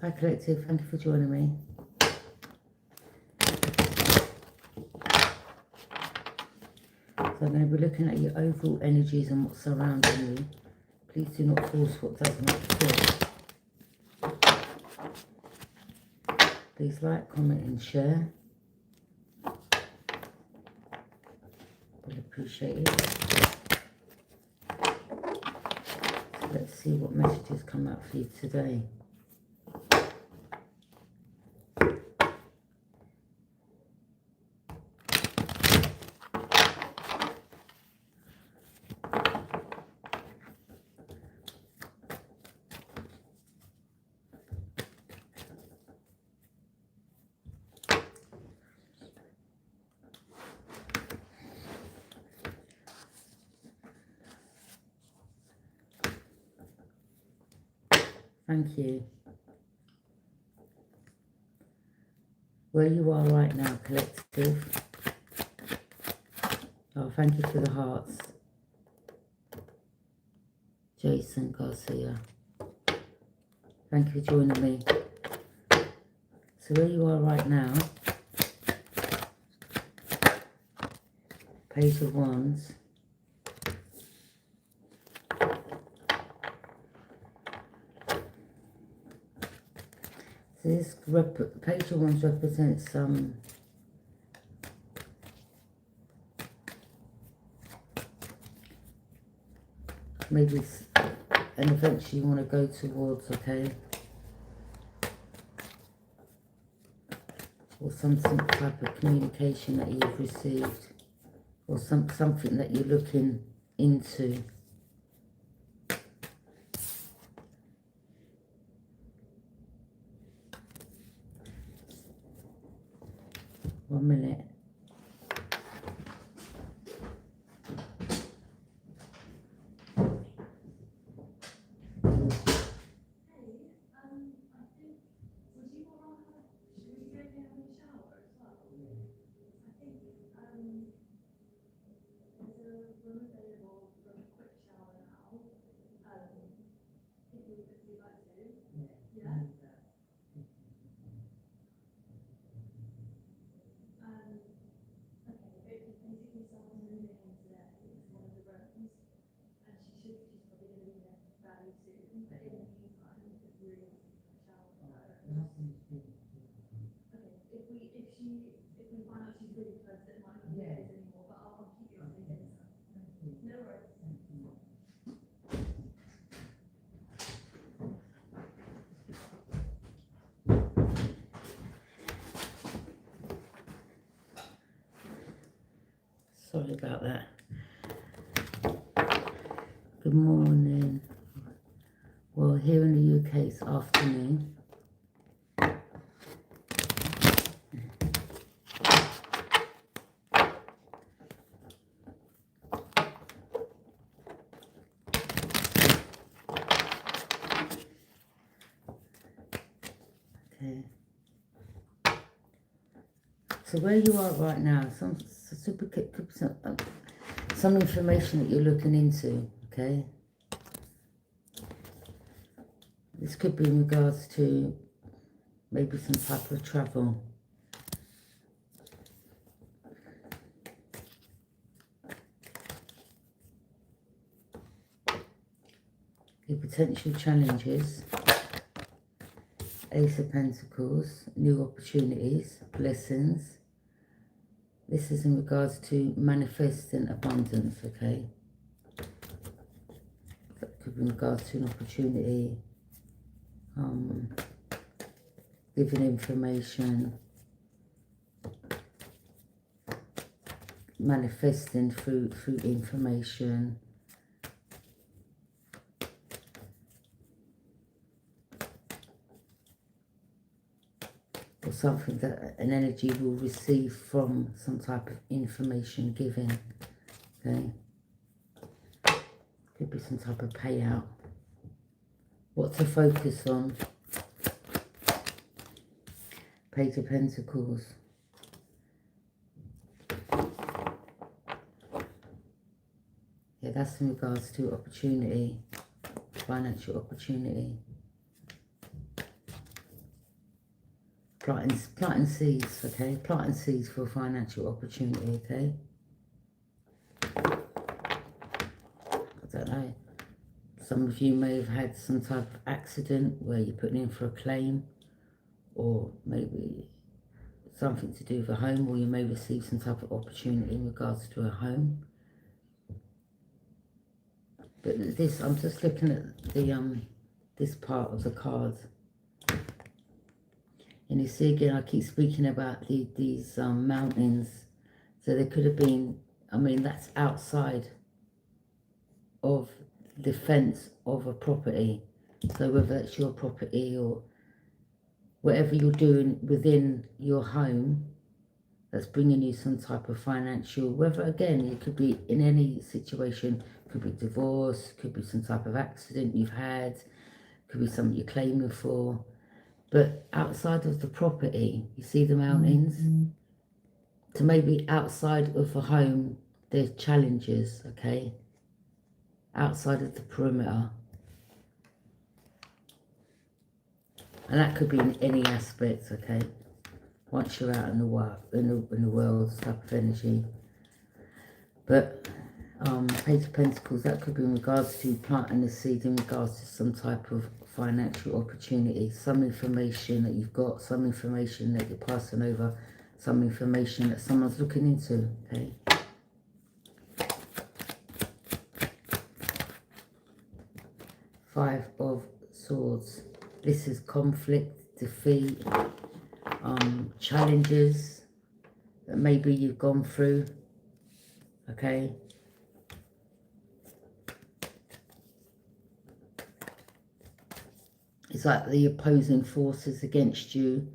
Hi Collective, thank you for joining me. So I'm going to be looking at your overall energies and what's surrounding you. Please do not force what does not fit. Please like, comment and share. We'll appreciate it. So let's see what messages come out for you today. Thank you. Where you are right now, Collective. Oh, thank you for the hearts. Jason Garcia. Thank you for joining me. So where you are right now, Page of Wands. So this Page of Wands represents maybe an adventure you want to go towards, okay? Or some type of communication that you've received, or something that you're looking into. One minute. Sorry about that. Good morning. Well, here in the UK it's afternoon. Okay. So where you are right now, some information that you're looking into, okay? This could be in regards to maybe some type of travel. Your potential challenges, Ace of Pentacles, new opportunities, blessings. This is in regards to manifesting abundance, okay? That could be in regards to an opportunity, giving information, manifesting through information. Or something that an energy will receive from some type of information given, okay? Could be some type of payout. What to focus on? Page of Pentacles. Yeah, that's in regards to opportunity, financial opportunity. Planting seeds, okay? Planting seeds for financial opportunity, okay? I don't know. Some of you may have had some type of accident where you're putting in for a claim, or maybe something to do with a home, or you may receive some type of opportunity in regards to a home. But this, I'm just looking at the this part of the card, and you see again, I keep speaking about these mountains. So there could have been, I mean, that's outside of the fence of a property. So whether that's your property or whatever you're doing within your home, that's bringing you some type of financial, whether again, it could be in any situation, could be divorce, could be some type of accident you've had, could be something you're claiming for. But outside of the property, you see the mountains? So maybe outside of the home, there's challenges, okay? Outside of the perimeter. And that could be in any aspect, okay? Once you're out in the world, in the world, type of energy. But Page of Pentacles, that could be in regards to planting the seed, in regards to some type of financial opportunity, some information that you've got, some information that you're passing over, some information that someone's looking into, okay? Five of Swords. This is conflict, defeat, challenges that maybe you've gone through, okay? It's like the opposing forces against you.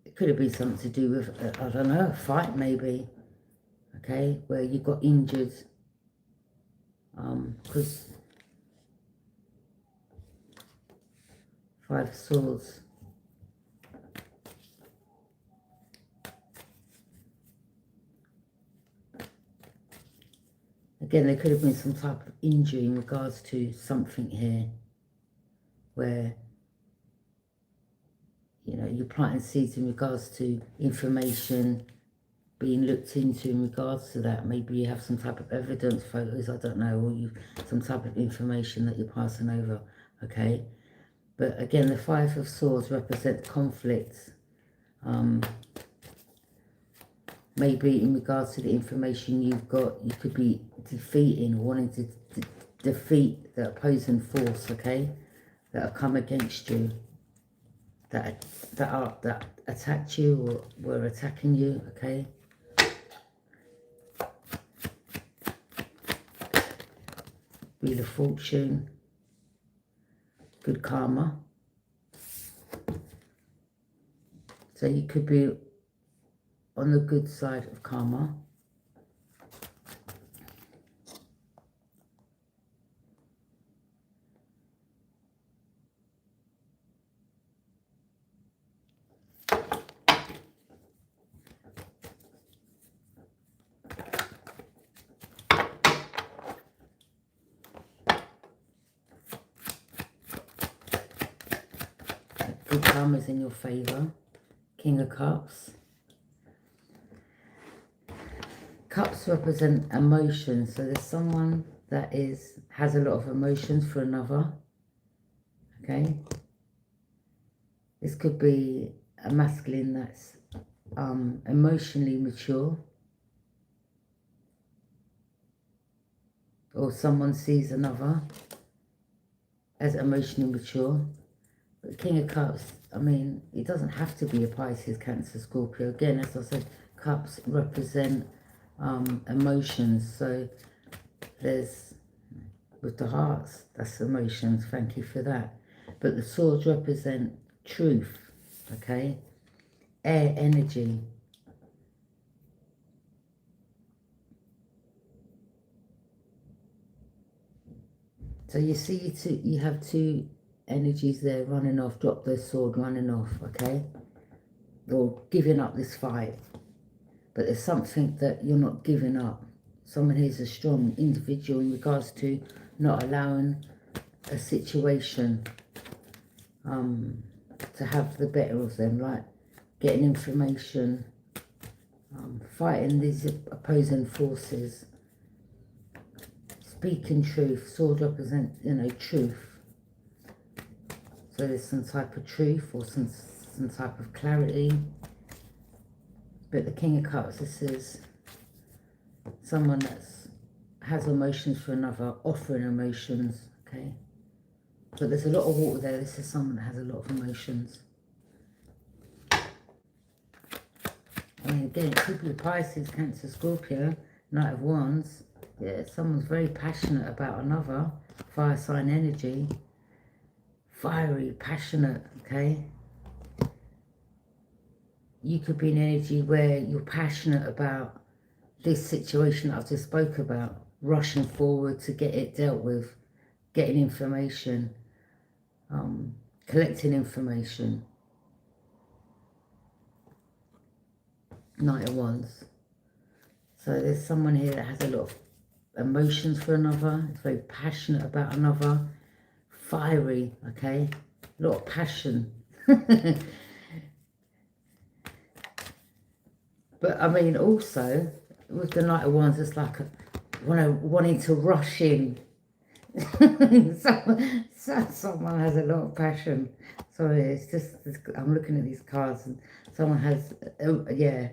It could have been something to do with, I don't know, a fight maybe, okay, where you got injured, because Five of Swords. Again, there could have been some type of injury in regards to something here where, you know, you're planting seeds in regards to information being looked into in regards to that. Maybe you have some type of evidence, photos, I don't know, or you some type of information that you're passing over, okay? But again, the Five of Swords represent conflicts. Maybe in regards to the information you've got, you could be defeating, wanting to defeat the opposing force, okay? That have come against you, that attacked you or were attacking you, okay? Wheel of Fortune, good karma. So you could be on the good side of karma. Good karma is in your favor. King of Cups. Cups represent emotions, so there's someone that has a lot of emotions for another, okay? This could be a masculine that's emotionally mature, or someone sees another as emotionally mature. But King of Cups, I mean, it doesn't have to be a Pisces, Cancer, Scorpio. Again, as I said, Cups represent emotions. So there's, with the hearts, that's emotions, thank you for that. But the swords represent truth, okay? Air energy. So you see, you have two energies there running off, drop their sword, running off, okay? Or giving up this fight. But there's something that you're not giving up. Someone who's a strong individual in regards to not allowing a situation to have the better of them, like getting information, fighting these opposing forces, speaking truth. Sword represents, you know, truth. So there's some type of truth or some type of clarity. But the King of Cups, this is someone that has emotions for another, offering emotions, okay? But there's a lot of water there. This is someone that has a lot of emotions. I mean, again, it could be Pisces, Cancer, Scorpio, Knight of Wands. Yeah, someone's very passionate about another. Fire sign energy. Fiery, passionate, okay? You could be an energy where you're passionate about this situation that I've just spoke about. Rushing forward to get it dealt with. Getting information. Collecting information. Knight of Wands. So there's someone here that has a lot of emotions for another. It's very passionate about another. Fiery, okay? A lot of passion. But I mean, also with the Knight of Wands, it's like wanting to rush in. Someone has a lot of passion. Sorry, it's just I'm looking at these cards and someone has, yeah.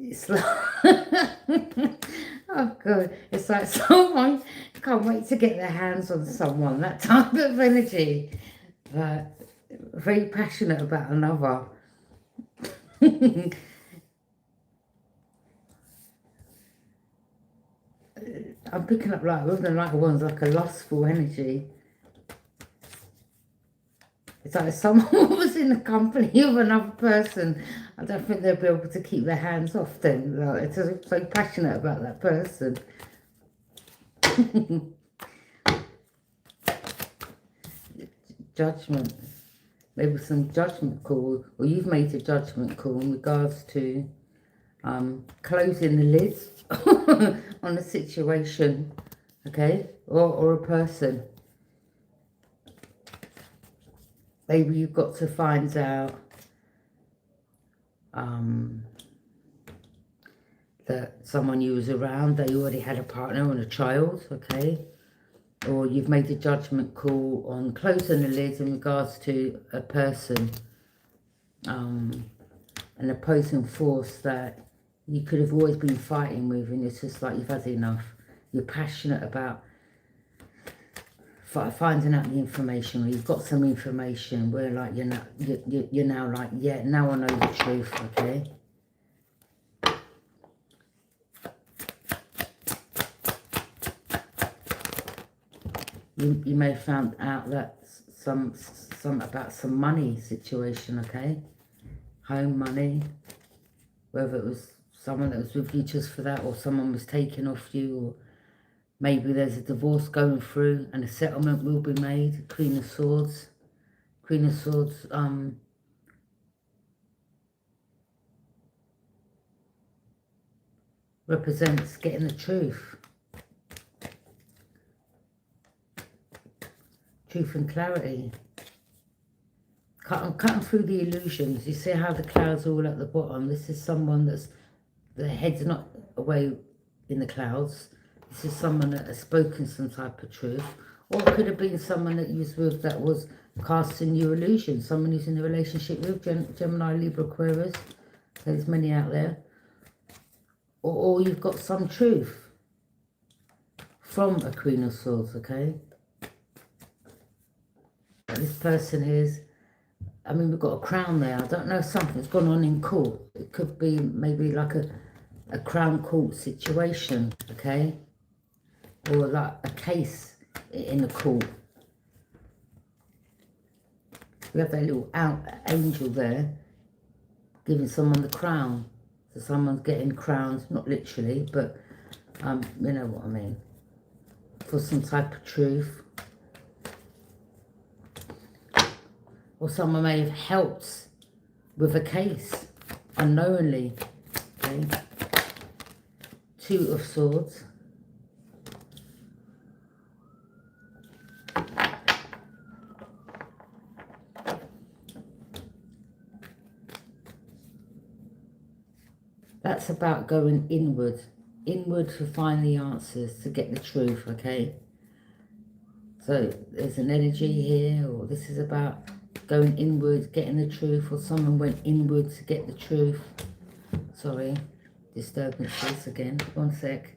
It's like, oh God, it's like someone can't wait to get their hands on someone. That type of energy, but very passionate about another. I'm picking up, like, with the Knight of Wands, like a lustful energy. It's like if someone was in the company of another person, I don't think they'll be able to keep their hands off them. Like, it's just so passionate about that person. Judgment. Maybe some judgment call, or you've made a judgment call in regards to closing the lids on a situation, okay, or a person. Maybe you've got to find out that someone you was around, they already had a partner and a child, okay? Or you've made a judgment call on closing the lids in regards to a person, an opposing force that you could have always been fighting with, and it's just like you've had enough. You're passionate about finding out the information, or you've got some information where, like, you're now like, yeah, now I know the truth, okay? You may have found out that some about some money situation, okay? Home money, whether it was someone that was with you just for that, or someone was taken off you, or maybe there's a divorce going through and a settlement will be made. Queen of Swords. Queen of Swords represents getting the truth. Truth and clarity. Cutting through the illusions. You see how the clouds are all at the bottom? This is someone that's, their head's not away in the clouds. This is someone that has spoken some type of truth. Or it could have been someone that you was with that was casting you illusions. Someone who's in a relationship with Gemini, Libra, Aquarius. There's many out there. Or you've got some truth from a Queen of Swords, okay? This person is, I mean, we've got a crown there. I don't know if something's gone on in court. It could be maybe like a crown court situation, okay? Or like a case in the court. We have that little angel there giving someone the crown. So someone's getting crowns, not literally, but you know what I mean. For some type of truth. Or someone may have helped with a case unknowingly. Okay. Two of Swords. That's about going inward to find the answers, to get the truth, okay? So there's an energy here, or this is about going inward, getting the truth, or someone went inward to get the truth. Sorry, disturbances again. 1 sec.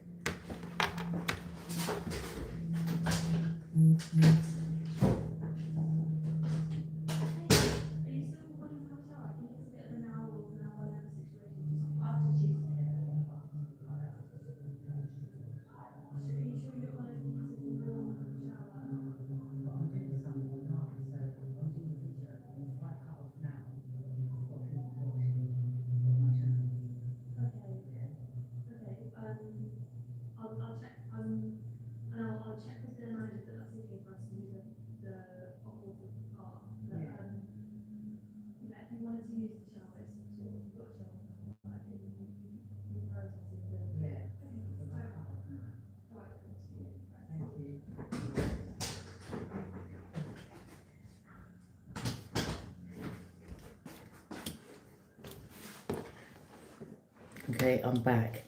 Okay, I'm back.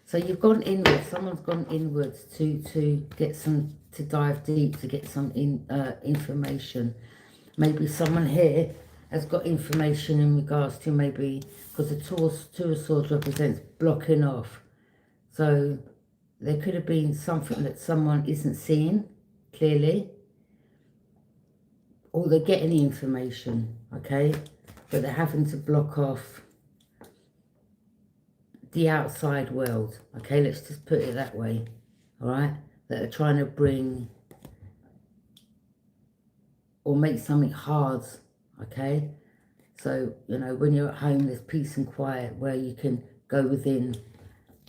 So you've gone inwards, someone's gone inwards to get some, to dive deep, to get some information. Maybe someone here has got information in regards to, maybe, because the Two of Swords represents blocking off. So there could have been something that someone isn't seeing clearly, or they're getting the information, okay, but they're having to block off the outside world, okay, let's just put it that way, all right, that are trying to bring or make something hard, okay? So, you know, when you're at home, there's peace and quiet where you can go within,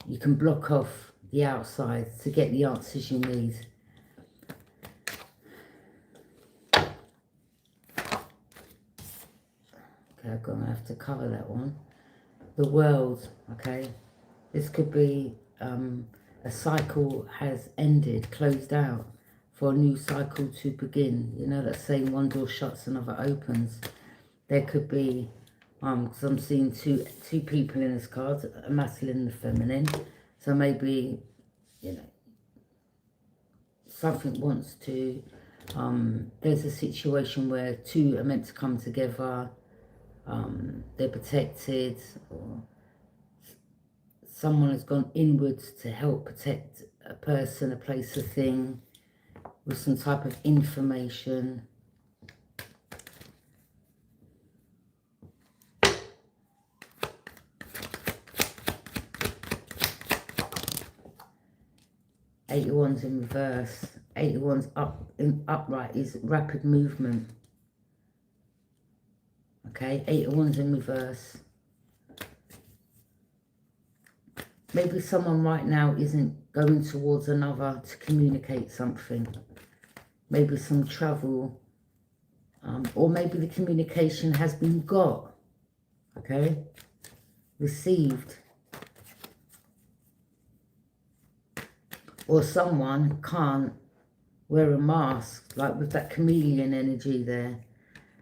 you can block off the outside to get the answers you need. Okay, I'm gonna have to cover that one. The world, okay, this could be a cycle has ended, closed out, for a new cycle to begin. You know that saying, one door shuts, another opens. There could be, because I'm seeing two people in this card, a masculine and a feminine. So maybe, you know, something wants to, there's a situation where two are meant to come together, they're protected, or someone has gone inwards to help protect a person, a place, a thing, with some type of information. Eight of Wands in reverse. Eight of Wands upright is rapid movement. Okay, Eight of Wands in reverse. Maybe someone right now isn't going towards another to communicate something. Maybe some travel, or maybe the communication has been got, okay, received. Or someone can't wear a mask, like with that chameleon energy there.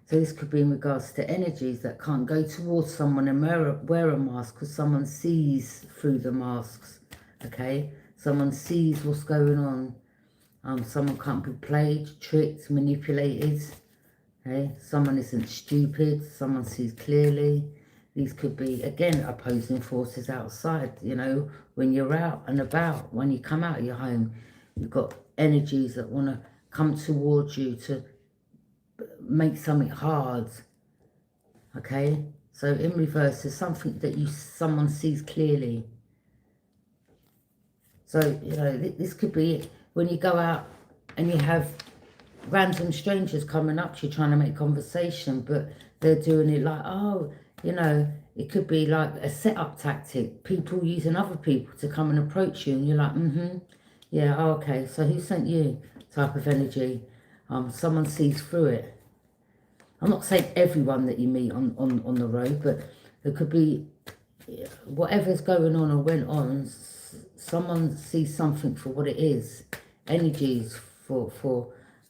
So this could be in regards to energies that can't go towards someone and wear a mask because someone sees through the masks, okay? Someone sees what's going on. Someone can't be played, tricked, manipulated, okay? Someone isn't stupid. Someone sees clearly. These could be, again, opposing forces outside, you know, when you're out and about, when you come out of your home, you've got energies that want to come towards you to make something hard, okay? So in reverse, there's something that someone sees clearly. So, you know, this could be when you go out and you have random strangers coming up to you trying to make conversation, but they're doing it like, oh, you know, it could be like a set-up tactic, people using other people to come and approach you, and you're like, yeah, oh, okay, so who sent you, type of energy. Someone sees through it. I'm not saying everyone that you meet on the road, but there could be, whatever's going on or went on, someone sees something for what it is, energies for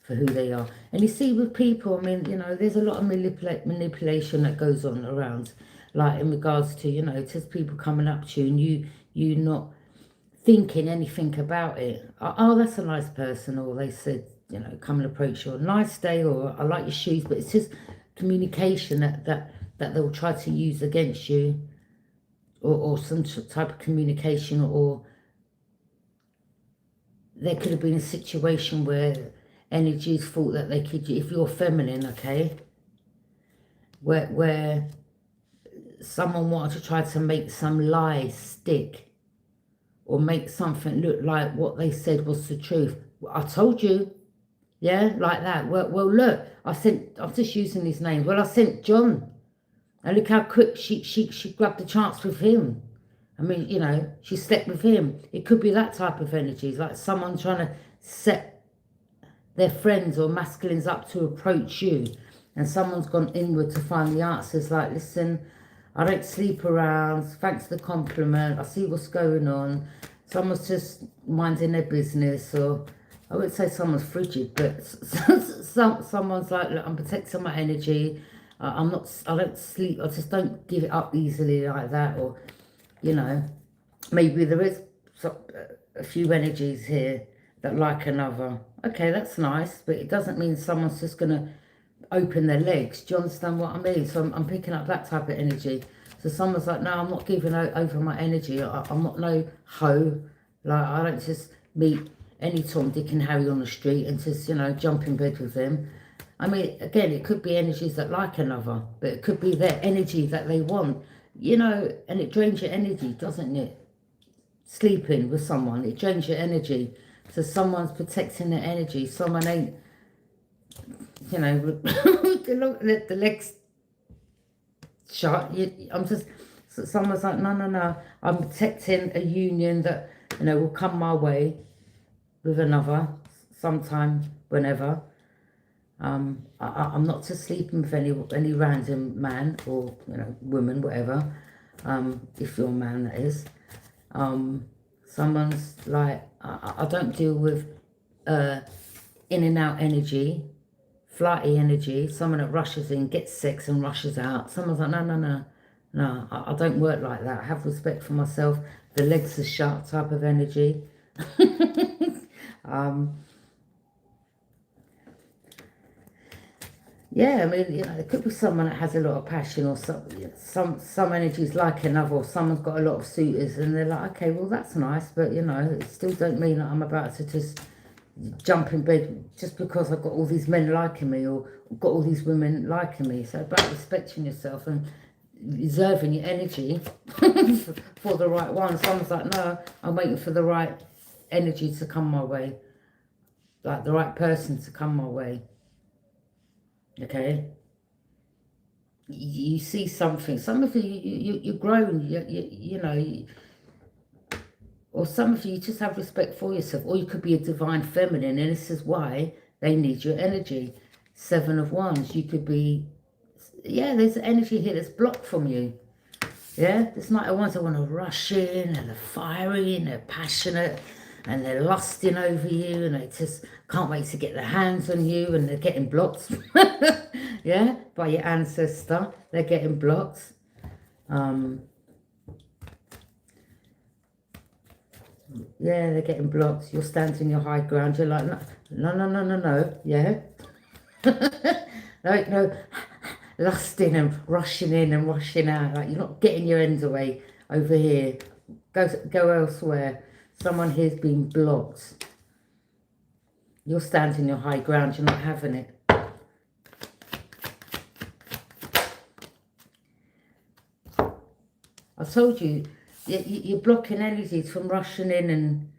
who they are. And you see with people, I mean, you know, there's a lot of manipulation that goes on around. like in regards to, you know, just people coming up to you and you not thinking anything about it. Oh, that's a nice person, or they said, you know, come and approach you, a nice day, or I like your shoes. But it's just communication that they'll try to use against you, or some type of communication, or there could have been a situation where energies thought that they could, if you're feminine, okay, where someone wanted to try to make some lie stick, or make something look like what they said was the truth. I told you, yeah, like that. Well, look, I'm just using his name. Well, I sent John, and look how quick she grabbed the chance with him. I mean, you know, she slept with him. It could be that type of energy, like someone trying to set their friends or masculines up to approach you, and someone's gone inward to find the answers. Like, listen, I don't sleep around. Thanks for the compliment. I see what's going on. Someone's just minding their business, or I wouldn't say someone's frigid, but someone's like, look, I'm protecting my energy. I don't sleep. I just don't give it up easily like that. Or, you know, maybe there is a few energies here that like another. Okay, that's nice, but it doesn't mean someone's just going to open their legs. Do you understand what I mean? So I'm picking up that type of energy. So someone's like, no, I'm not giving over my energy. I'm not no hoe. Like, I don't just meet any Tom, Dick and Harry on the street and just, you know, jump in bed with them. I mean, again, it could be energies that like another, but it could be their energy that they want, you know, and it drains your energy, doesn't it? Sleeping with someone, it drains your energy. So someone's protecting their energy. Someone ain't, you know, the legs shut. I'm just, someone's like, no, I'm protecting a union that, you know, will come my way with another sometime, whenever. I'm not just sleeping with any random man, or, you know, woman, whatever. If you're a man, that is. Someone's like, I don't deal with in and out energy, flighty energy. Someone that rushes in, gets sex and rushes out. Someone's like, no, I don't work like that. I have respect for myself. The legs are shut type of energy. Yeah, I mean, you know, it could be someone that has a lot of passion, or some energies like another, or someone's got a lot of suitors and they're like, okay, well, that's nice, but, you know, it still don't mean that I'm about to just jump in bed just because I've got all these men liking me, or got all these women liking me. So about respecting yourself and reserving your energy for the right one. Someone's like, no, I'm waiting for the right energy to come my way, like the right person to come my way. Okay, you see something. Some of you're grown. You know, or some of you just have respect for yourself. Or you could be a divine feminine, and this is why they need your energy. 7 of Wands. You could be, yeah. There's energy here that's blocked from you. Yeah, it's not the ones that want to rush in, and they're fiery and they're passionate and they're lusting over you, and they just can't wait to get their hands on you, and they're getting blocked. Yeah, by your ancestor. They're getting blocked. Yeah, they're getting blocked. You're standing your high ground. You're like, no. Yeah. No, lusting and rushing in and rushing out. Like, you're not getting your ends away over here. Go elsewhere. Someone here's been blocked. You're standing your high ground. You're not having it. I told you, you're blocking energies from rushing in, and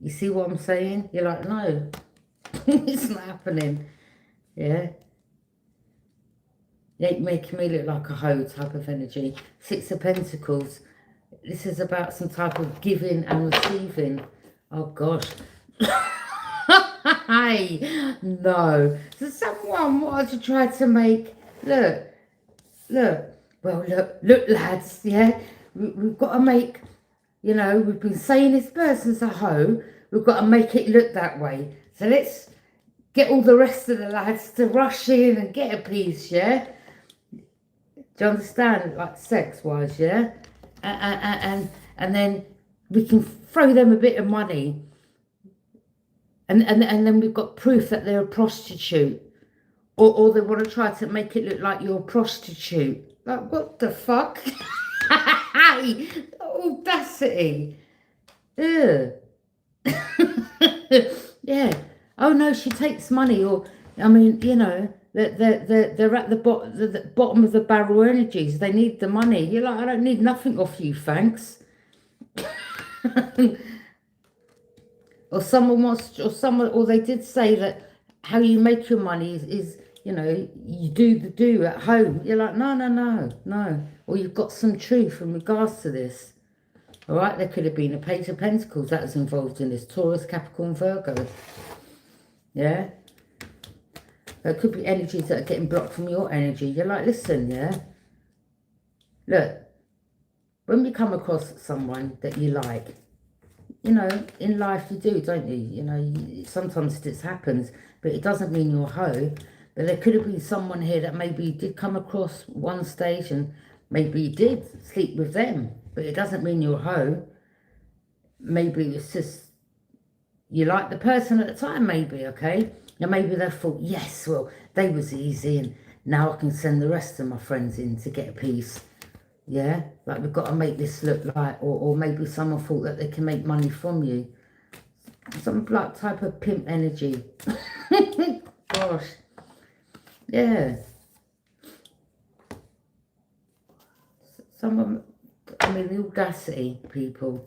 you see what I'm saying? You're like, no, it's not happening. Yeah. You ain't making me look like a hoe type of energy. 6 of Pentacles. This is about some type of giving and receiving. Oh, gosh. Hey, no. So someone wanted to try to make, look. Well, look, lads, yeah? We've got to make, you know, we've been saying this person's a hoe. We've got to make it look that way. So let's get all the rest of the lads to rush in and get a piece, yeah? Do you understand? Like sex-wise, yeah? And then we can throw them a bit of money. And then we've got proof that they're a prostitute. Or they want to try to make it look like you're a prostitute. Like, what the fuck? Audacity. Ugh. Yeah. Oh no, she takes money, or I mean, you know, they're at the bottom of the barrel energies. They need the money. You're like, I don't need nothing off you, thanks. Or they did say that how you make your money is you know, you do the do at home. You're like, no. Or you've got some truth in regards to this. All right, there could have been a Page of Pentacles that was involved in this. Taurus, Capricorn, Virgo. Yeah? There could be energies that are getting blocked from your energy. You're like, listen, yeah? Look, when we come across someone that you like, you know, in life you do, don't you? You know, sometimes this happens, but it doesn't mean you're a hoe. But there could have been someone here that maybe you did come across one stage and maybe you did sleep with them. But it doesn't mean you're a hoe. Maybe it's just you like the person at the time, maybe, okay? And maybe they thought, yes, well, they was easy and now I can send the rest of my friends in to get a piece. Yeah? Like, we've got to make this look like, or maybe someone thought that they can make money from you. Some like type of pimp energy. Gosh. Yeah. Someone, I mean, the audacity, people.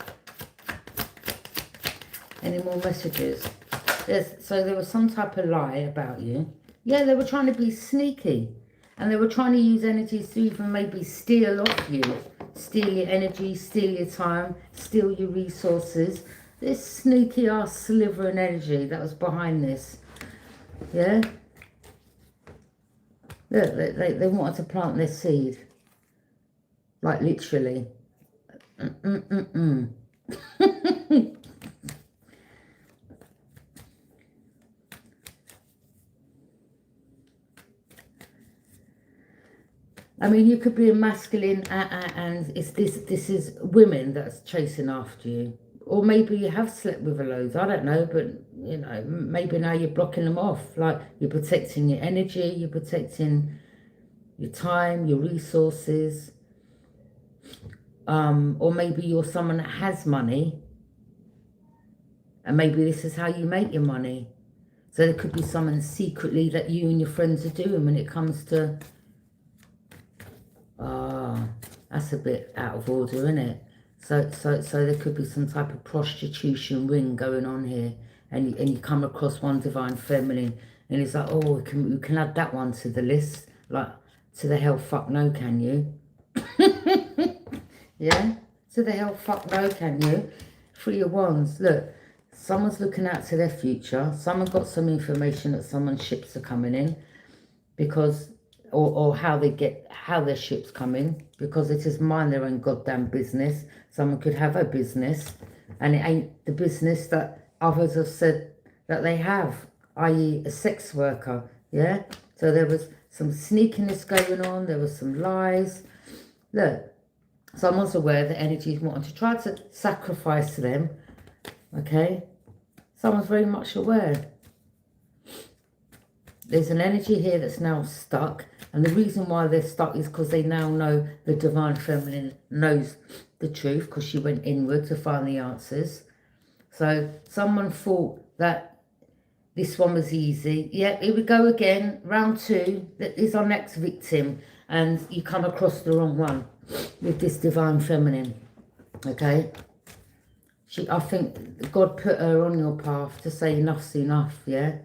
Any more messages? So there was some type of lie about you. Yeah, they were trying to be sneaky. And they were trying to use energies to even maybe steal off you. Steal your energy, steal your time, steal your resources. This sneaky ass sliver of energy that was behind this. Yeah? Look, they wanted to plant their seed. Like, literally. I mean, you could be a masculine and it's this is women that's chasing after you. Or maybe you have slept with a load, I don't know, but, you know, maybe now you're blocking them off. Like, you're protecting your energy, you're protecting your time, your resources. Or maybe you're someone that has money. And maybe this is how you make your money. So there could be someone secretly that you and your friends are doing when it comes to... that's a bit out of order, isn't it? So there could be some type of prostitution ring going on here, and you come across one divine feminine, and it's like, oh, we can add that one to the list. Like, to the hell fuck no, can you? Yeah, to the hell fuck no, can you? 3 of Wands. Look, someone's looking out to their future. Someone got some information that someone's ships are coming in, because or how their ships come in, because it is mind their own goddamn business. Someone could have a business and it ain't the business that others have said that they have, i.e. a sex worker. Yeah, so there was some sneakiness going on, there was some lies. Look, someone's aware that energies wanting to try to sacrifice them. Okay, someone's very much aware. There's an energy here that's now stuck, and the reason why they're stuck is because they now know the divine feminine knows the truth, because she went inward to find the answers. So someone thought that this one was easy. Yeah, here we go again, round 2. That is our next victim, and you come across the wrong one with this divine feminine. Okay, I think God put her on your path to say enough's enough. Yeah.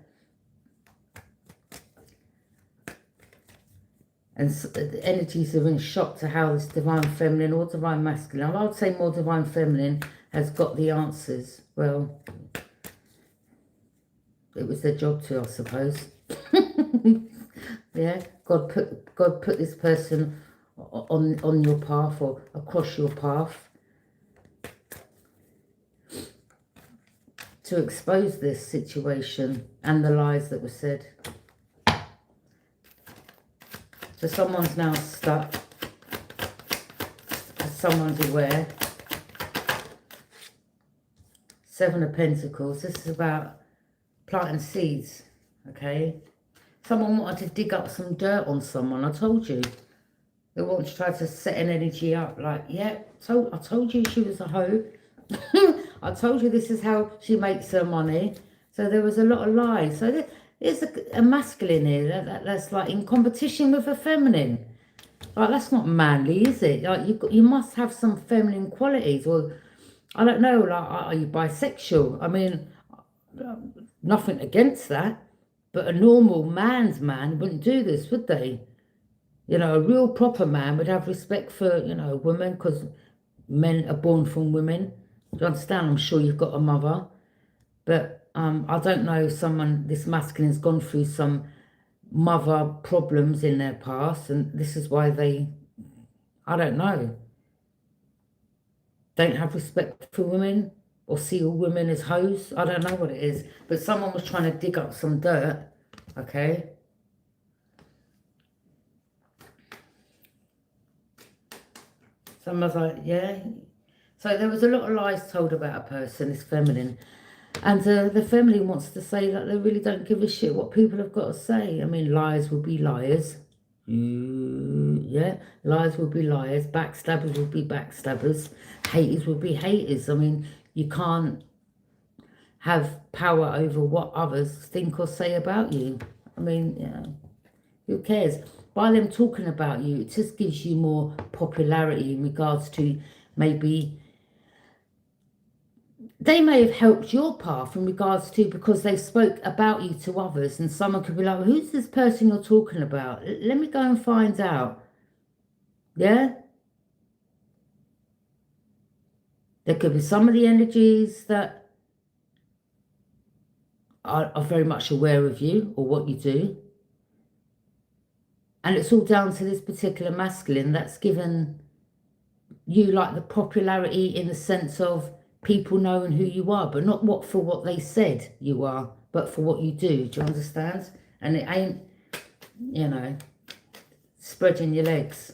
And so the energies are in shock to how this divine feminine or divine masculine, I would say more divine feminine, has got the answers. Well, it was their job to, I suppose. Yeah, God put this person on your path, or across your path, to expose this situation and the lies that were said. So someone's now stuck. someone's aware. 7 of Pentacles. This is about planting seeds, okay? Someone wanted to dig up some dirt on someone, I told you. They want to try to set an energy up, like, yeah, I told you she was a hoe. I told you this is how she makes her money. So there was a lot of lies. So there's a masculine here that's like in competition with a feminine. Like, that's not manly, is it? Like, you must have some feminine qualities, or I don't know, like, are you bisexual? I mean, nothing against that, but a normal man's man wouldn't do this, would they? You know, a real proper man would have respect for, you know, women, because men are born from women. Do you understand? I'm sure you've got a mother. But I don't know if this masculine's gone through some mother problems in their past, and this is why they, I don't know, don't have respect for women, or see all women as hoes. I don't know what it is. But someone was trying to dig up some dirt, okay? Someone's like, yeah. So there was a lot of lies told about a person, this feminine. And the feminine wants to say that they really don't give a shit what people have got to say. I mean, liars will be liars. Yeah, liars will be liars. Backstabbers will be backstabbers. Haters will be haters. I mean, you can't have power over what others think or say about you. I mean, yeah, who cares? By them talking about you, it just gives you more popularity in regards to maybe they may have helped your path in regards to, because they spoke about you to others, and someone could be like, well, who's this person you're talking about? Let me go and find out. Yeah? There could be some of the energies that are very much aware of you or what you do. And it's all down to this particular masculine that's given you like the popularity in the sense of people knowing who you are, but not for what they said you are, but for what you do. Do you understand? And it ain't, you know, spreading your legs.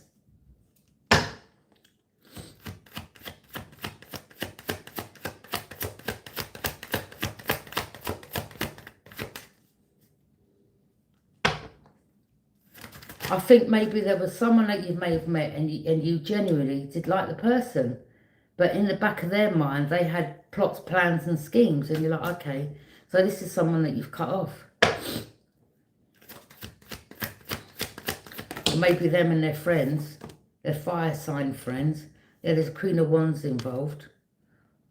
I think maybe there was someone that you may have met and you genuinely did like the person, but in the back of their mind they had plots, plans and schemes, and you're like, okay, so this is someone that you've cut off. Or maybe them and their friends, their fire sign friends. Yeah, there's a Queen of Wands involved.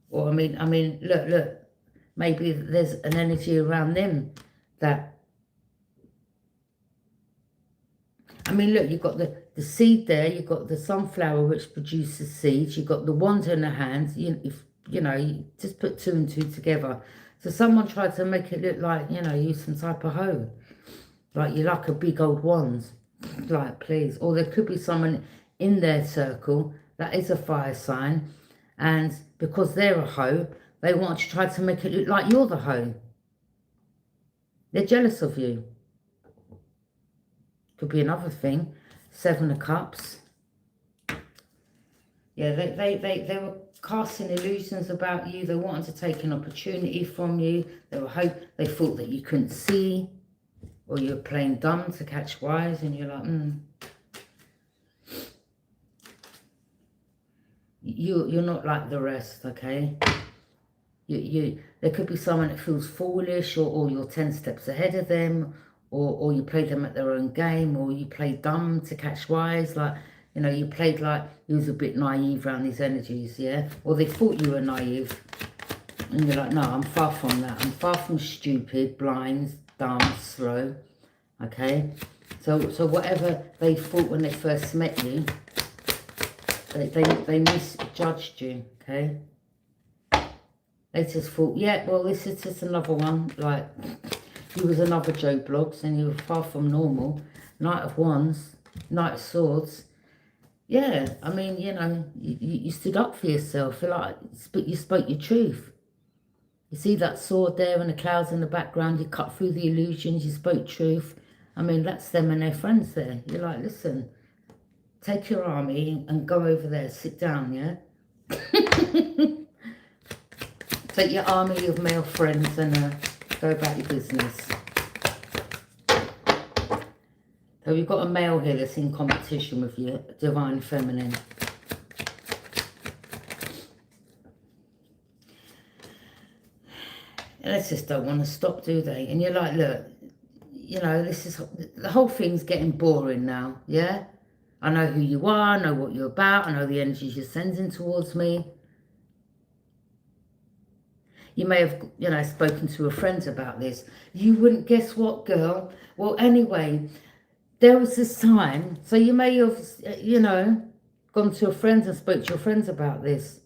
Or I mean, look, maybe there's an energy around them that, I mean, look, you've got the seed there, you've got the sunflower which produces seeds, you've got the wand in the hand, you know, you just put 2 and 2 together. So someone tried to make it look like, you know, you're some type of hoe. Like you're like a big old wand. Like, please. Or there could be someone in their circle that is a fire sign, and because they're a hoe, they want to try to make it look like you're the hoe. They're jealous of you. Could be another thing. 7 of Cups. Yeah, they were casting illusions about you. They wanted to take an opportunity from you. They thought that you couldn't see, or you were playing dumb to catch wise, and you're like, You're not like the rest, okay? There could be someone that feels foolish, or you're 10 steps ahead of them, or you play them at their own game, or you play dumb to catch wise, like, you know, you played like you was a bit naive around these energies, yeah? Or they thought you were naive, and you're like, no, I'm far from that. I'm far from stupid, blind, dumb, slow, okay? So whatever they thought when they first met you, they misjudged you, okay? They just thought, yeah, well, this is just another one, like, you was another Joe Bloggs, and you were far from normal. Knight of Wands, Knight of Swords. Yeah, I mean, you know, you stood up for yourself. Like, you spoke your truth. You see that sword there and the clouds in the background, you cut through the illusions, you spoke truth. I mean, that's them and their friends there. You're like, listen, take your army and go over there, sit down, yeah? Take your army of male friends and go about your business. So we've got a male here that's in competition with you, divine feminine. And they just don't want to stop, do they? And you're like, look, you know, the whole thing's getting boring now, yeah? I know who you are, I know what you're about, I know the energies you're sending towards me. You may have, you know, spoken to a friend about this. You wouldn't guess what, girl? Well, anyway, there was this time, so you may have, you know, gone to a friend and spoke to your friends about this.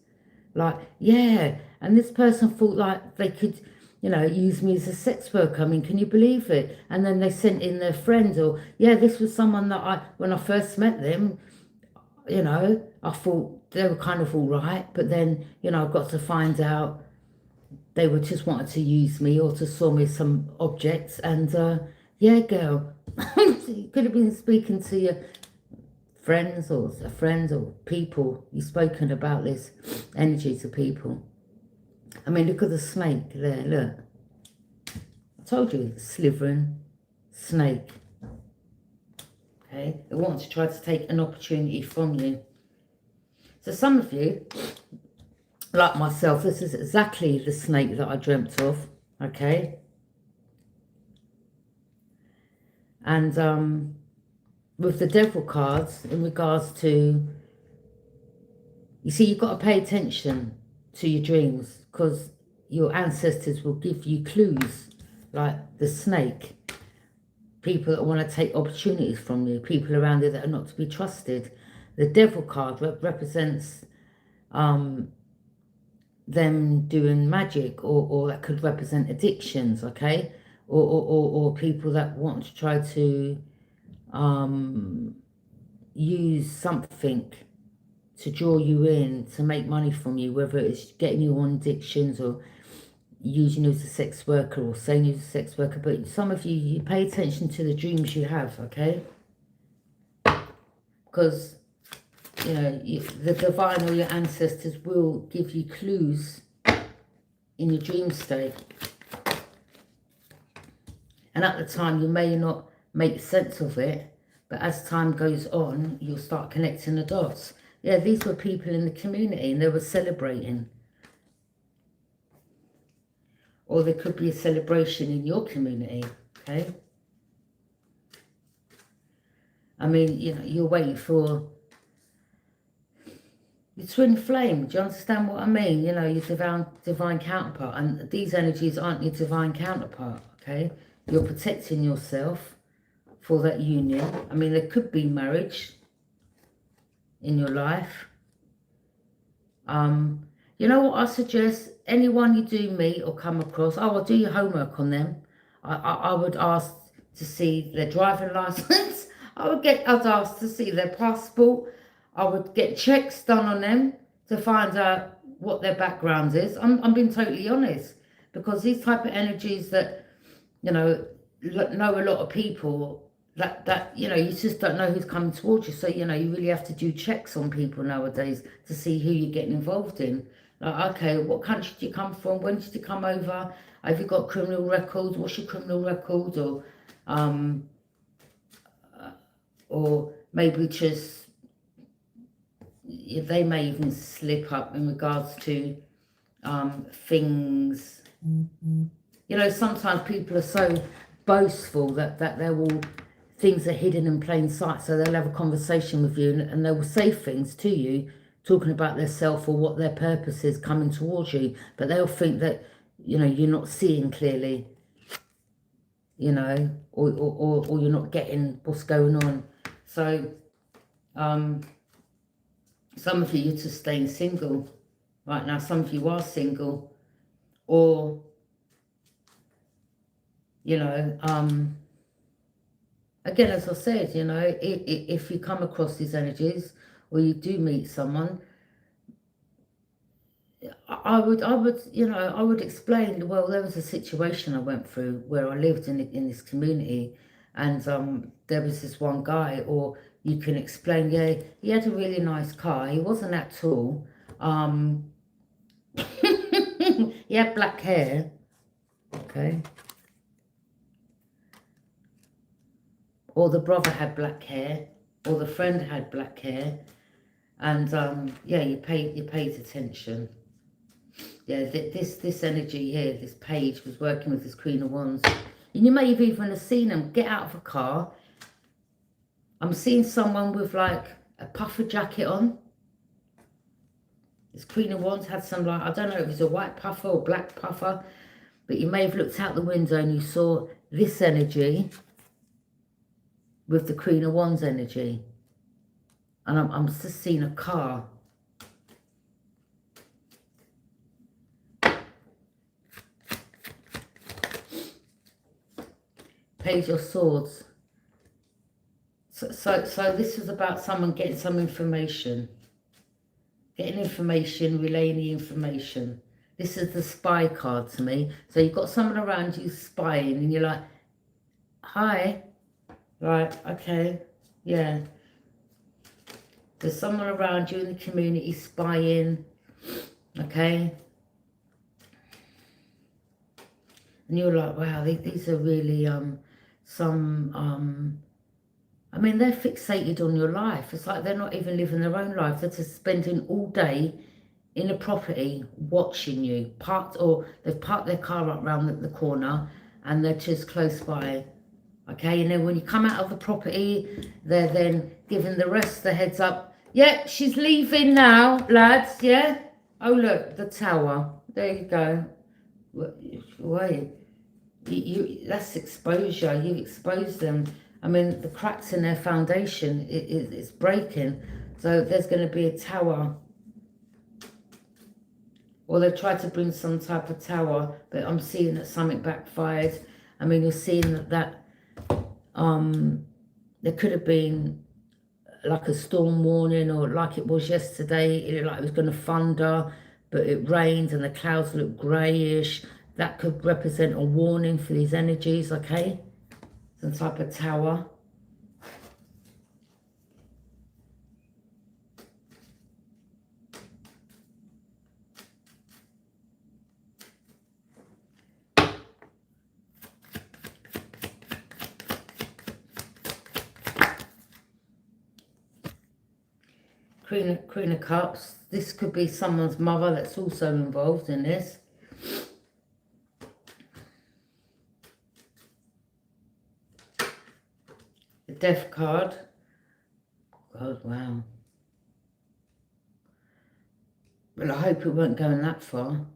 Like, yeah, and this person thought like they could, you know, use me as a sex worker. I mean, can you believe it? And then they sent in their friends, or, yeah, this was someone that when I first met them, you know, I thought they were kind of all right. But then, you know, I got to find out they were just wanted to use me or to sell me some objects. And, yeah, girl, you could have been speaking to your friends or a friend or people. You've spoken about this energy to people. I mean, look at the snake there, look. I told you, slithering snake. Okay, they want to try to take an opportunity from you. So some of you, like myself, this is exactly the snake that I dreamt of, okay? And with the devil cards, in regards to, you see, you've got to pay attention to your dreams, because your ancestors will give you clues, like the snake. People that want to take opportunities from you, people around you that are not to be trusted. The devil card represents them doing magic, or that could represent addictions, okay? Or people that want to try to use something to draw you in, to make money from you, whether it's getting you on addictions or using you as a sex worker or saying you as a sex worker. But some of you, you pay attention to the dreams you have, okay? Because, you know, the divine or your ancestors will give you clues in your dream state. And at the time, you may not make sense of it, but as time goes on, you'll start connecting the dots. Yeah, these were people in the community and they were celebrating. Or there could be a celebration in your community, okay? I mean, you know, you're waiting for your twin flame. Do you understand what I mean? You know, your divine counterpart. And these energies aren't your divine counterpart, okay? You're protecting yourself for that union. I mean, there could be marriage in your life. You know what I suggest? Anyone you do meet or come across, I'll do your homework on them. I would ask to see their driving license. I'd ask to see their passport. I would get checks done on them to find out what their background is. I'm being totally honest, because these type of energies that, you know a lot of people, that you know, you just don't know who's coming towards you. So, you know, you really have to do checks on people nowadays to see who you're getting involved in. Like, okay, what country did you come from? When did you come over? Have you got criminal records? What's your criminal record? Or maybe just, they may even slip up in regards to things. You know, sometimes people are so boastful that they're all, things are hidden in plain sight. So they'll have a conversation with you and they will say things to you, talking about their self or what their purpose is coming towards you. But they'll think that, you know, you're not seeing clearly, you know, or you're not getting what's going on. So some of you, you're just staying single right now. Some of you are single, or, you know, again, as I said, you know, if you come across these energies or you do meet someone, I would, you know, I would explain, well, there was a situation I went through where I lived in this community, and there was this one guy, or You can explain, yeah, he had a really nice car. He wasn't that tall. He had black hair. Okay. Or the brother had black hair. Or the friend had black hair. And yeah, you paid attention. Yeah, this energy here, this page was working with this Queen of Wands. And you may have even seen them get out of a car. I'm seeing someone with like a puffer jacket on. This Queen of Wands had some, like, I don't know if it's a white puffer or black puffer, but you may have looked out the window and you saw this energy with the Queen of Wands energy. And I'm just seeing a car. Page of Swords. So this was about someone getting some information. Getting information, relaying the information. This is the spy card to me. So you've got someone around you spying and you're like, hi. Right, okay, yeah. There's someone around you in the community spying, okay? And you're like, wow, these are really I mean, they're fixated on your life. It's like they're not even living their own life. They're just spending all day in a property watching you. They've parked their car up round the corner and they're just close by. Okay, and then when you come out of the property, they're then giving the rest the heads up. Yeah, she's leaving now, lads, yeah? Oh, look, the tower. There you go. Wait. That's exposure. You've exposed them. I mean, the cracks in their foundation, it's breaking. So there's going to be a tower. Or they tried to bring some type of tower, but I'm seeing that something backfired. I mean, you're seeing that there could have been like a storm warning, or like it was yesterday, it looked like it was going to thunder, but it rained and the clouds look greyish. That could represent a warning for these energies, okay? Some type of tower. Queen of Cups. This could be someone's mother that's also involved in this. The Death card. God, wow. Well, I hope it won't go that far.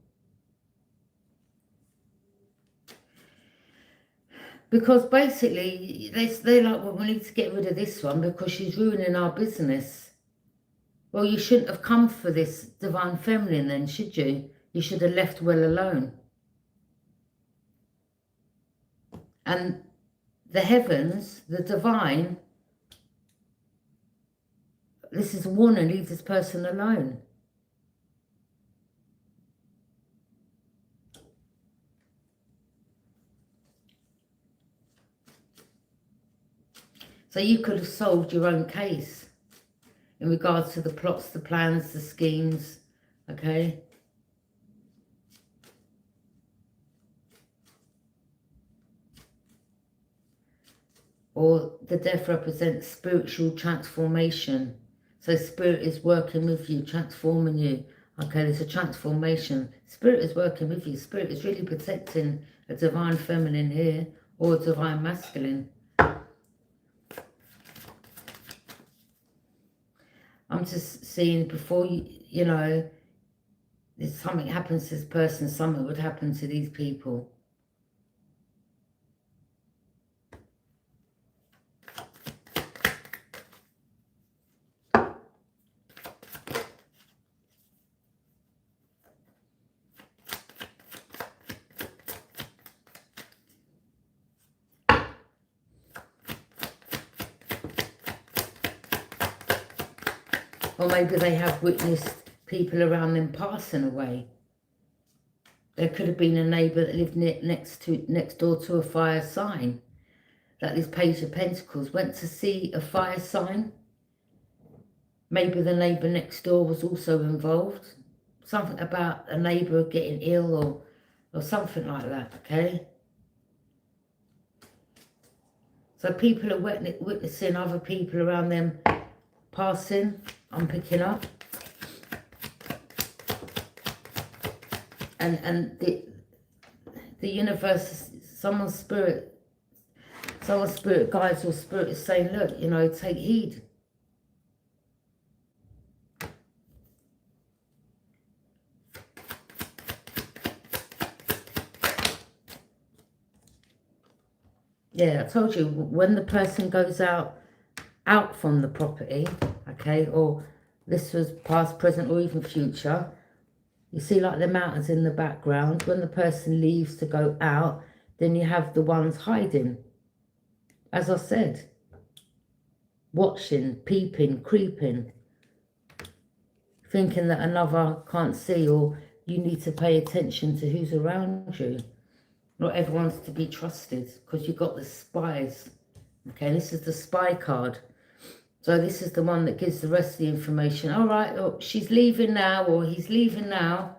Because basically, they're like, well, we need to get rid of this one because she's ruining our business. Well, you shouldn't have come for this divine feminine then, should you? You should have left well alone. And the heavens, the divine, this is a warning, leave this person alone. So you could have solved your own case in regards to the plots, the plans, the schemes, okay? Or the death represents spiritual transformation. So spirit is working with you, transforming you. Okay, there's a transformation. Spirit is working with you. Spirit is really protecting a divine feminine here, or a divine masculine. I'm just seeing before you know, if something happens to this person, something would happen to these people. Or maybe they have witnessed people around them passing away. There could have been a neighbour that lived next door to a fire sign. That this Page of Pentacles went to see a fire sign. Maybe the neighbour next door was also involved. Something about a neighbour getting ill or something like that, okay? So people are witnessing other people around them passing, I'm picking up. And the universe, someone's spirit guides or spirit is saying, look, you know, take heed. Yeah, I told you, when the person goes out from the property, okay, or this was past, present, or even future, you see like the mountains in the background. When the person leaves to go out, then you have the ones hiding. As I said, watching, peeping, creeping, thinking that another can't see, or you need to pay attention to who's around you. Not everyone's to be trusted, because you've got the spies. Okay, this is the spy card. So this is the one that gives the rest of the information. All right, oh, she's leaving now, or he's leaving now.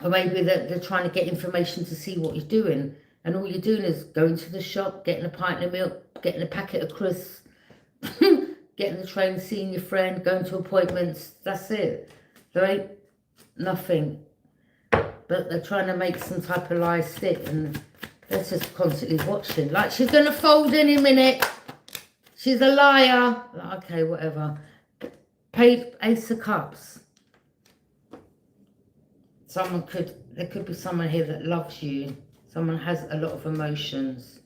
Or maybe they're trying to get information to see what he's doing. And all you're doing is going to the shop, getting a pint of milk, getting a packet of crisps, getting the train, seeing your friend, going to appointments. That's it. There ain't nothing. But they're trying to make some type of lie stick, and they're just constantly watching. Like, she's going to fold any minute. She's a liar. Like, okay, whatever. Paid Ace of Cups. There could be someone here that loves you. Someone has a lot of emotions.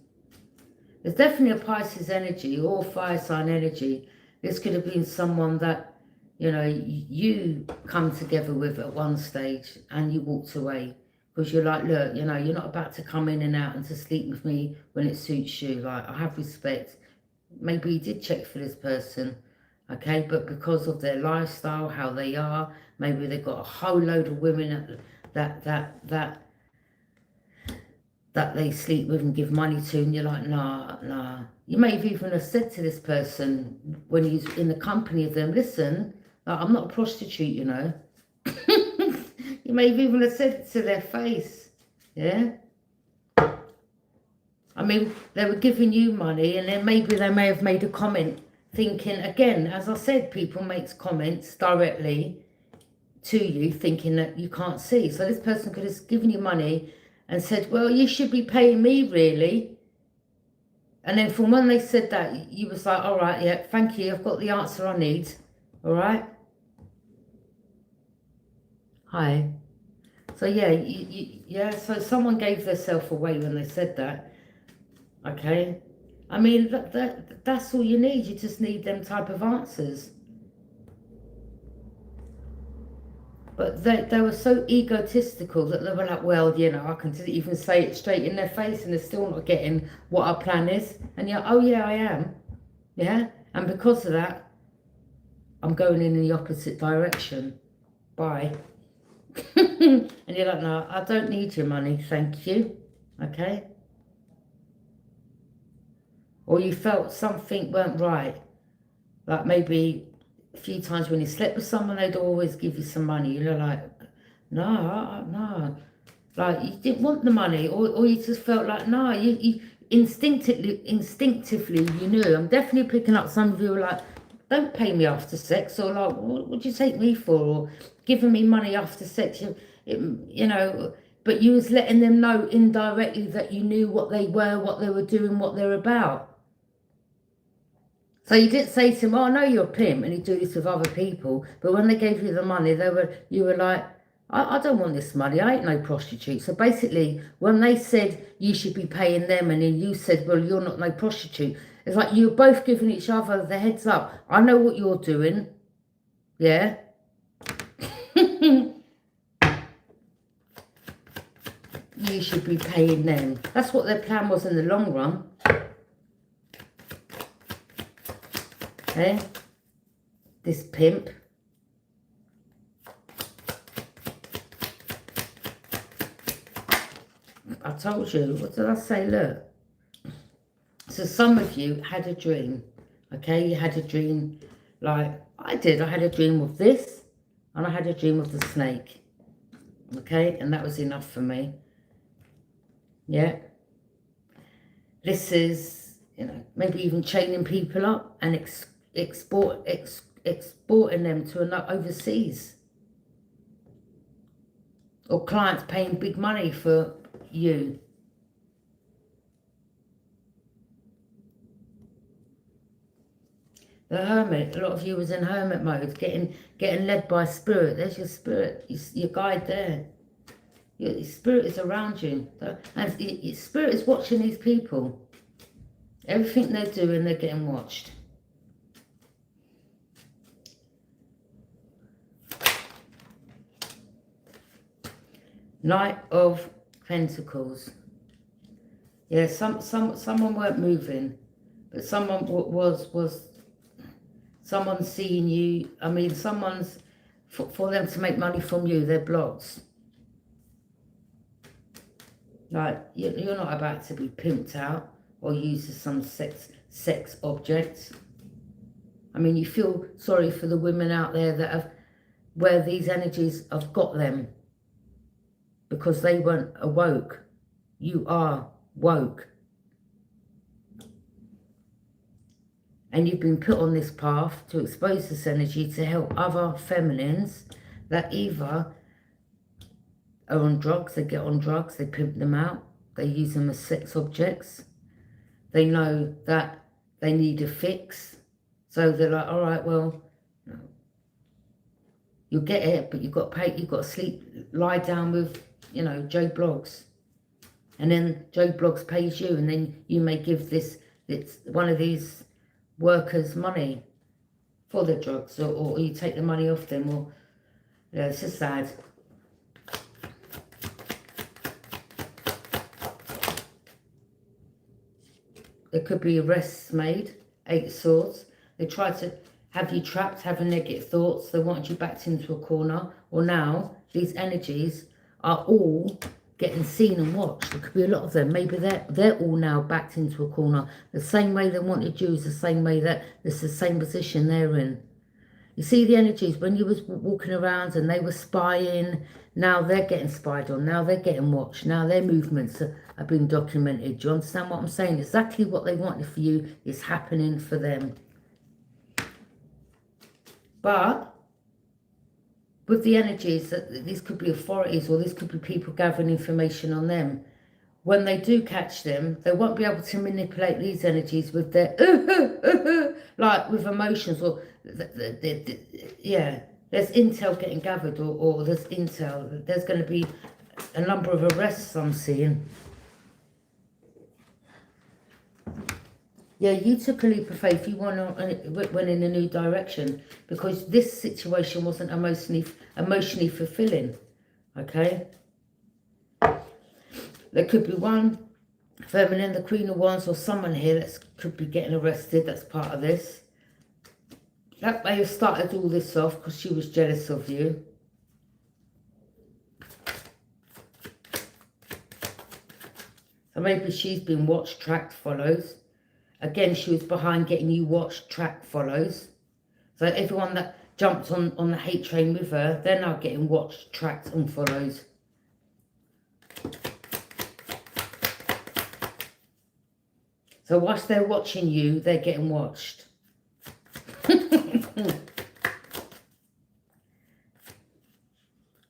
There's definitely a Pisces energy or fire sign energy. This could have been someone that, you know, you come together with at one stage and you walked away because you're like, look, you know, you're not about to come in and out and to sleep with me when it suits you. Like, I have respect. Maybe you did check for this person, okay? But because of their lifestyle, how they are, maybe they've got a whole load of women that they sleep with and give money to, and you're like, nah. You may have even said to this person when he's in the company of them, listen, like, I'm not a prostitute, you know. You may have even said it to their face, yeah? I mean, they were giving you money, and then maybe they may have made a comment thinking, again, as I said, people make comments directly to you thinking that you can't see. So this person could have given you money and said, well, you should be paying me, really. And then from when they said that, you was like, all right, yeah, thank you, I've got the answer I need, all right? Hi. So yeah, yeah, so someone gave themselves away when they said that, okay? I mean, that's all you need. You just need them type of answers. But they were so egotistical that they were like, well, you know, I can even say it straight in their face and they're still not getting what our plan is. And you're, oh yeah, I am. Yeah? And because of that, I'm going in the opposite direction. Bye. And you're like, no, I don't need your money, thank you. Okay? Or you felt something weren't right. Like maybe a few times when you slept with someone, they'd always give you some money. You're like, no. Like, you didn't want the money, or you just felt like, no, you instinctively, you knew. I'm definitely picking up some of you were like, don't pay me after sex, or like, what would you take me for, or giving me money after sex, you know, but you was letting them know indirectly that you knew what they were doing, what they're about. So you didn't say to them, oh, I know you're a pimp and you do this with other people. But when they gave you the money, you were like, I don't want this money. I ain't no prostitute. So basically, when they said you should be paying them and then you said, well, you're not no prostitute. It's like you're both giving each other the heads up. I know what you're doing. Yeah. You should be paying them. That's what their plan was in the long run. Okay, this pimp. I told you, what did I say? Look. So some of you had a dream. Okay, you had a dream like I did. I had a dream of this, and I had a dream of the snake. Okay, and that was enough for me. Yeah. This is, you know, maybe even chaining people up and exporting them to another overseas. Or clients paying big money for you. The Hermit, a lot of you was in Hermit mode, getting led by spirit. There's your spirit, your guide there. Your spirit is around you. And your spirit is watching these people. Everything they're doing, they're getting watched. Knight of Pentacles. Yeah, someone weren't moving, but someone was someone seeing you. I mean, someone's for them to make money from you. They're blocked. Like you're not about to be pimped out or used as some sex object. I mean, you feel sorry for the women out there that have where these energies have got them because they weren't awoke. You are woke. And you've been put on this path to expose this energy to help other feminines that either are on drugs, they get on drugs, they pimp them out, they use them as sex objects. They know that they need a fix. So they're like, all right, well, you'll get it, but you've got to pay, you've got to sleep, lie down with, you know, Joe Bloggs. And then Joe Bloggs pays you, and then you may give this one of these workers money for the drugs, or you take the money off them, or yeah, it's just sad. There could be arrests made, 8 of Swords. They try to have you trapped, having negative thoughts. They want you backed into a corner. Or now, these energies are all getting seen and watched. There could be a lot of them. Maybe they're all now backed into a corner. The same way they wanted you is the same way that it's the same position they're in. You see the energies when you was walking around and they were spying. Now they're getting spied on. Now they're getting watched. Now their movements are being documented. Do you understand what I'm saying? Exactly what they wanted for you is happening for them. But with the energies, that these could be authorities or these could be people gathering information on them. When they do catch them, they won't be able to manipulate these energies with their like with emotions, or yeah, there's intel getting gathered, or there's intel. There's going to be a number of arrests I'm seeing. Yeah, you took a leap of faith. You went in a new direction because this situation wasn't emotionally fulfilling. Okay. There could be one feminine, the Queen of Wands, or someone here that could be getting arrested. That's part of this. That may have started all this off because she was jealous of you. So maybe she's been watched, tracked, follows. Again, she was behind getting you watched, tracked, follows. So everyone that jumped on the hate train with her, they're now getting watched, tracked, and follows. So whilst they're watching you, they're getting watched.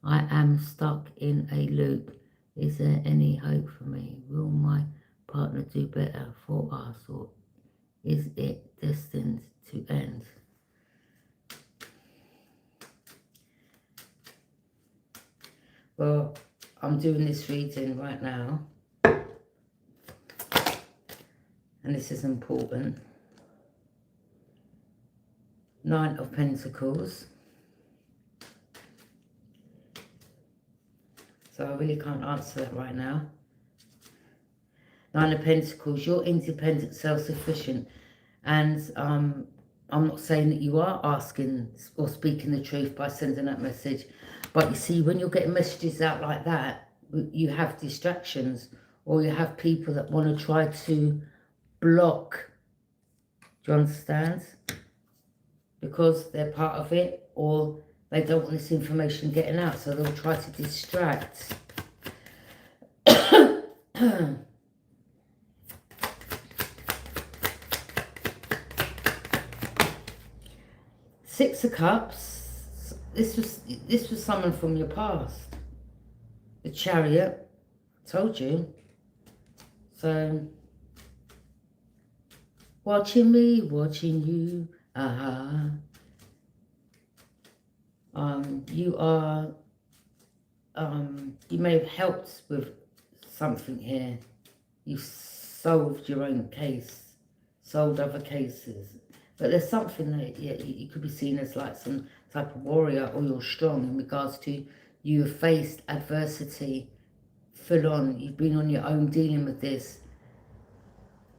I am stuck in a loop. Is there any hope for me? Will my partner do better for us, or is it destined to end? Well, I'm doing this reading right now. And this is important. 9 of Pentacles. So I really can't answer that right now. 9 of Pentacles, you're independent, self-sufficient. And I'm not saying that you are asking or speaking the truth by sending that message. But you see, when you're getting messages out like that, you have distractions, or you have people that want to try to block. Do you understand? Because they're part of it, or they don't want this information getting out, so they'll try to distract. Six of Cups. This was someone from your past. The Chariot. Told you. So, watching me, watching you. You are, you may have helped with something here. You've solved your own case, solved other cases. But there's something that you could be seen as like some type of warrior, or you're strong in regards to you have faced adversity full on. You've been on your own dealing with this,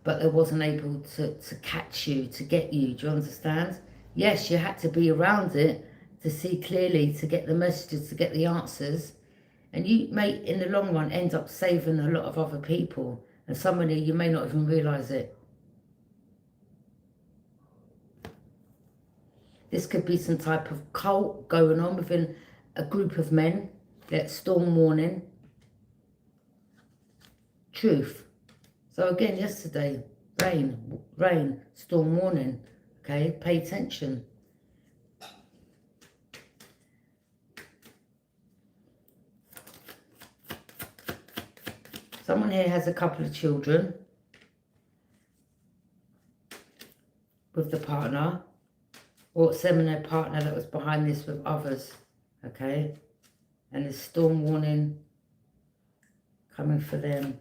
but they wasn't able to catch you, to get you. Do you understand? Yes, you had to be around it to see clearly, to get the messages, to get the answers. And you may, in the long run, end up saving a lot of other people. And somebody, you may not even realise it. This could be some type of cult going on within a group of men. That's storm warning. Truth. So again, yesterday, rain, storm warning. Okay, pay attention. Someone here has a couple of children with the partner, or it's them and their partner that was behind this with others, okay? And there's storm warning coming for them.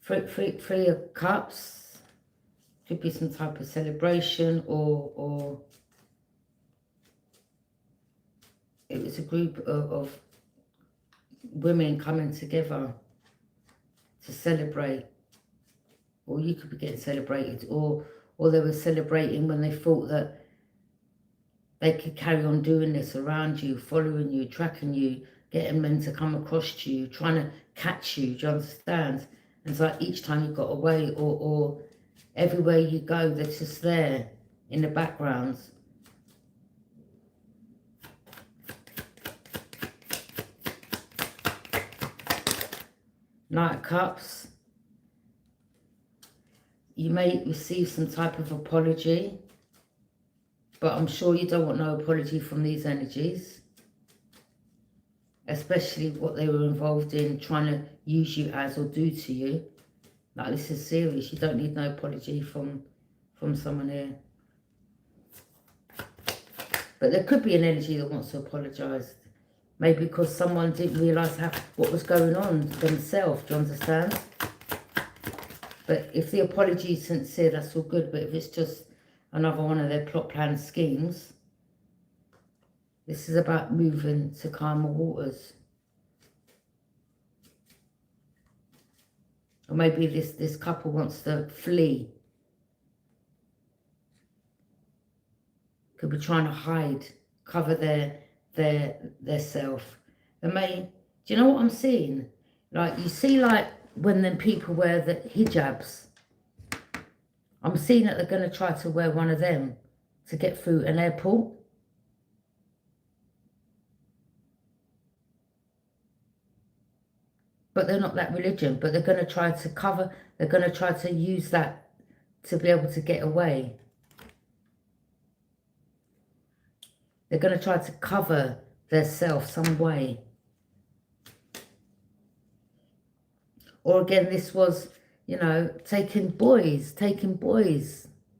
Three of Cups. Could be some type of celebration, or it was a group of women coming together to celebrate. Or you could be getting celebrated, or they were celebrating when they thought that they could carry on doing this around you, following you, tracking you, getting men to come across to you, trying to catch you. Do you understand? And it's like each time you got away, or everywhere you go, they're just there in the background. Knight of Cups. You may receive some type of apology, but I'm sure you don't want no apology from these energies, especially what they were involved in, trying to use you as or do to you. Like, this is serious. You don't need no apology from someone here. But there could be an energy that wants to apologise. Maybe because someone didn't realise what was going on themselves. Do you understand? But if the apology is sincere, that's all good. But if it's just another one of their plot plan schemes, this is about moving to calmer waters. Or maybe this couple wants to flee. Could be trying to hide, cover their self. They may, do you know what I'm seeing? Like, you see, like when them people wear the hijabs, I'm seeing that they're going to try to wear one of them to get through an airport. But they're not that religion, but they're going to try to cover, they're going to try to use that to be able to get away. They're going to try to cover their self some way. Or again, this was, you know, taking boys,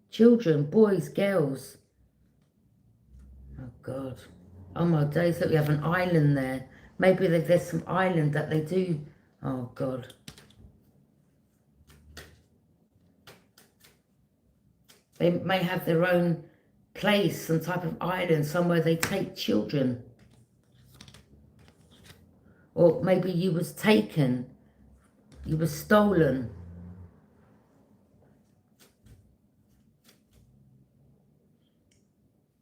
children, boys, girls. Oh, God. Oh, my days, that we have an island there. Maybe there's some island that they do. Oh, God. They may have their own place, some type of island, somewhere they take children. Or maybe you was taken, you were stolen.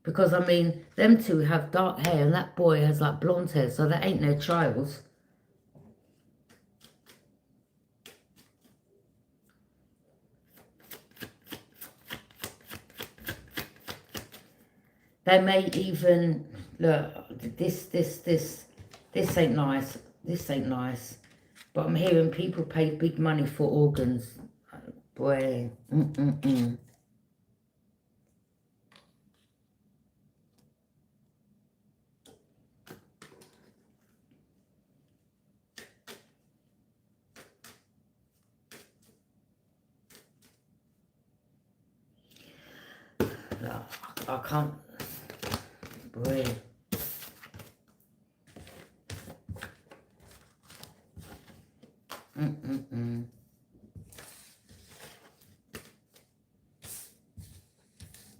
Because, I mean, them two have dark hair and that boy has like blonde hair, so that ain't their child. They may even, look, this ain't nice. This ain't nice. But I'm hearing people pay big money for organs. Boy, Look, I can't, boy.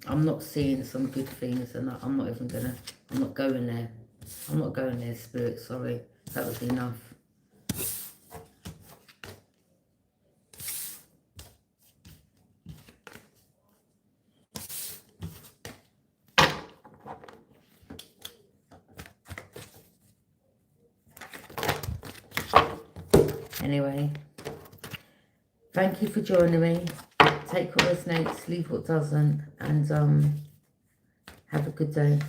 I'm not seeing some good things, and I'm not even gonna, I'm not going there. I'm not going there, Spirit, sorry. That was enough. Anyway, thank you for joining me. Take what resonates, leave what doesn't, and have a good day.